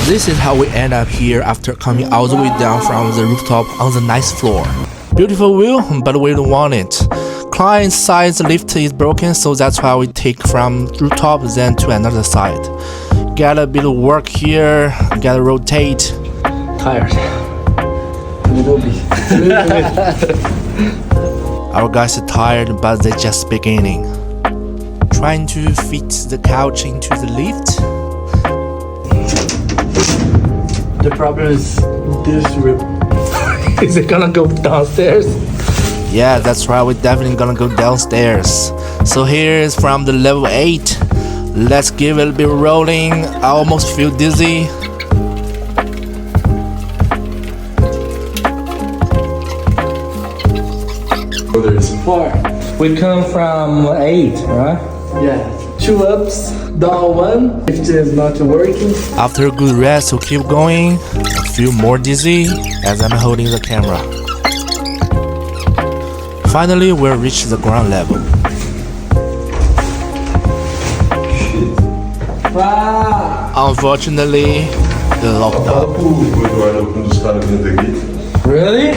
This is how we end up here after coming all the way down from the rooftop on the ninth floor. Beautiful view, but we don't want it. Client side lift is broken, so that's why we take from rooftop then to another side. Get a bit of work here, gotta rotate. Tired. A little bit. Our guys are tired, but they're just beginning. Trying to fit the couch into the lift. The problem is this room. Is it gonna go downstairs? Yeah, that's right. We're definitely gonna go downstairs. So here is from the level 8. Let's give it a bit rolling. I almost feel dizzy. There's 4. We come from 8, right? Yeah. 2 ups, down 1. If it is not working. After a good rest, we keep going. I feel more dizzy as I'm holding the camera. Finally, we'll reach the ground level. Unfortunately, the lockdown. Really?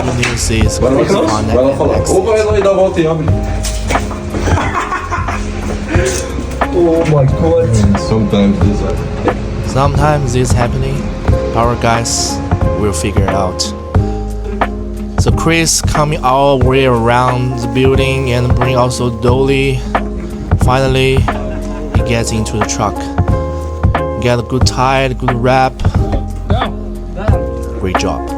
The news is on next. Oh my god. Sometimes this is happening. Our guys will figure it out. So Chris coming all the way around the building and bring also Dolly. Finally, he gets into the truck. Get a good tide, good wrap. Great job.